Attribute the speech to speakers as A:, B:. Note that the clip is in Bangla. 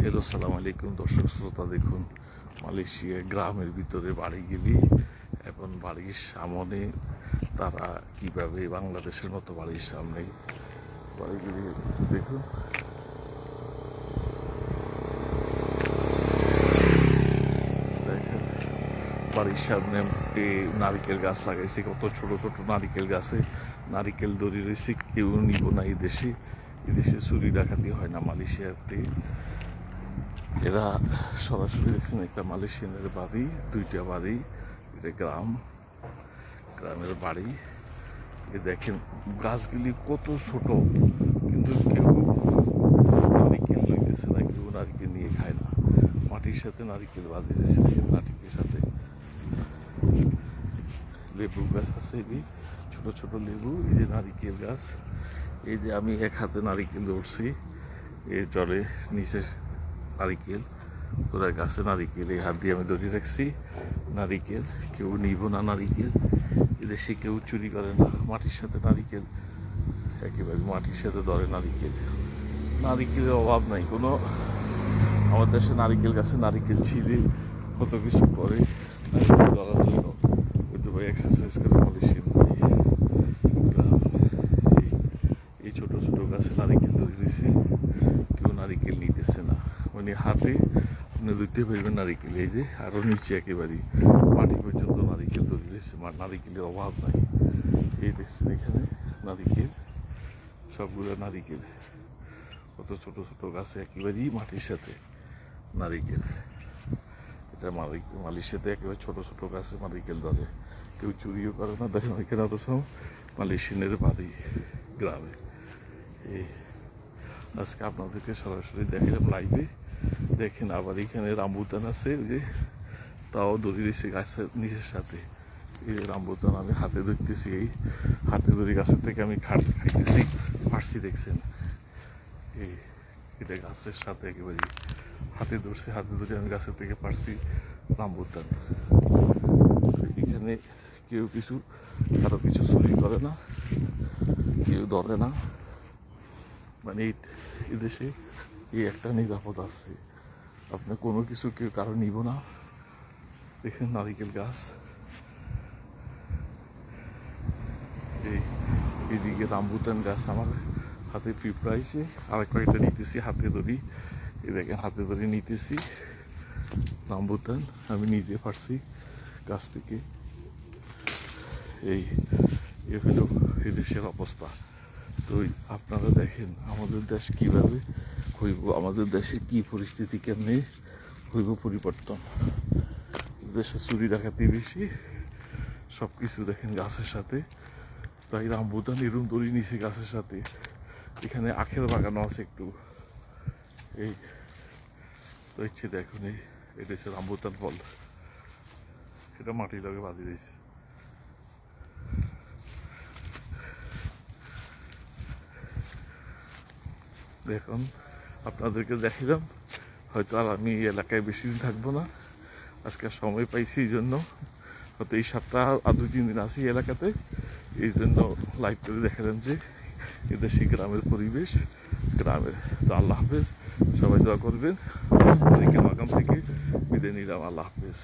A: হ্যালো, সালাম আলাইকুম দর্শক শ্রোতা। দেখুন, মালয়েশিয়া গ্রামের ভিতরে বাড়ি গেলি এখন বাড়ির সামনে তারা কিভাবে বাংলাদেশের মতো বাড়ির সামনে বাড়ি গেলি দেখুন। দেখেন বাড়ির সামনে নারিকেল গাছ লাগাইছে, কত ছোট ছোট নারিকেল গাছে নারিকেল দড়ি রয়েছে। কেউ নিব না এই দেশে চুরি ডাকাতি হয় না মালয়েশিয়াতে। এরা সরাসরি দেখছেন একটা মালয়েশিয়ানের বাড়ি, দুইটা বাড়ি, এটা গ্রামের বাড়ি। এ দেখেন গাছগুলি কত ছোট, কিন্তু কেউ নারিকেল লইতেছে না, কেউ নারিকেল নিয়ে খায় না। মাটির সাথে নারিকেল বাজি রয়েছে, দেখেন নারিকেলের সাথে লেবু গাছ আছে, এই ছোট ছোট লেবু, এই যে নারিকেল গাছ। এই যে আমি এক হাতে নারিকেল ধরছি, এই জলে নিচে নারিকেল, ওরা গাছে নারিকেল, এই হাত দিয়ে আমি ধরে রাখছি নারিকেল। কেউ নিব না নারিকেল, এদেশে কেউ চুরি করে না। মাটির সাথে নারিকেল, একেবারে মাটির সাথে ধরে নারিকেল। নারিকেলের অভাব নাই কোনো। আমার দেশে নারিকেল গাছে নারিকেল ছিঁড়ে কত কিছু করে নারিকেল ধরার জন্য, হয়তো ভাই এক্সারসাইজ করে মালয়েশিয়ান ভাই। এই ছোট ছোট গাছে নারিকেল ধরে দিয়েছি, কেউ নারিকেল নিতেছে না। মানে হাতে আপনি ধরতে পারবেন নারিকেল, এই যে আরও নিচে একেবারে মাটি পর্যন্ত নারিকেল ধরে দিয়েছে। নারিকেলের অভাব নাই। এই দেখছেন এখানে নারিকেল, সবগুলো নারিকেল, কত ছোট ছোট গাছে একেবারেই মাটির সাথে নারিকেল। এটা মালয়েশিয়াতে একেবারে ছোট ছোট গাছে নারিকেল ধরে, কেউ চুরিও করে না। দেখেন ওইখানে অত সব মালয়েশিয়ানের বাড়ি গ্রামে। এই আজকে আপনাদেরকে সরাসরি দেখালাম লাইভে। দেখেন আবার এখানে রামবুতান আছে, ওই যে তাও দড়ি রয়েছে গাছের নিচের সাথে। এই যে রামবুতান আমি হাতে ধরতেছি, এই হাতে ধরে গাছের থেকে আমি খাইতেছি, ফার্সি দেখছেন। এই এটা গাছের সাথে একেবারে হাতে ধরছি, হাতে ধরে আমি গাছের থেকে পারছি রামবুতান। এখানে কেউ কারো কিছু চুরি করে না, কেউ ধরে না। মানে এই দেশে এই একটা নিরাপদ আছে, আপনি কোনো কিছু কেউ কারো নিব না। দেখেন নারিকেল গাছ, এইদিকে রামবুতান গাছ আমার হাতে পিঁপড়াইছে, আর কয়েকটা নিতেছি হাতে ধরি। এই দেখেন হাতে ধরে নিতেছি রামবুতান, আমি নিজে পারছি গাছ থেকে। এই হলো এই দেশের অবস্থা। তো আপনারা দেখেন আমাদের দেশ কীভাবে হইব, আমাদের দেশে কী পরিস্থিতি, কেমনি হইব পরিবর্তন। দেশে চুরি ডাকাতি বেশি, সব কিছু দেখেন গাছের সাথে। তাই রামবুতান এরম দড়ি নিচে গাছের সাথে। এখানে আখের বাগানও আছে একটু। এই তো ইচ্ছে দেখুন, এটা হচ্ছে রামবুতান ফল, এটা মাটির লগে বাঁধি দিয়েছে। দেখুন আপনাদেরকে দেখিলাম, হয়তো আর আমি এই এলাকায় বেশি দিন থাকবো না। আজকে সময় পাইছি, এই জন্য হয়তো এই সপ্তাহ আর 2-3 দিন আসি এলাকাতে। এই জন্য লাইভ করে দেখালাম যে এদেশে গ্রামের পরিবেশ, গ্রামের। তো আল্লাহ হাফেজ, সবাই দোয়া করবেন। মাকাম থেকে বিদায় নিলাম, আল্লাহ হাফেজ।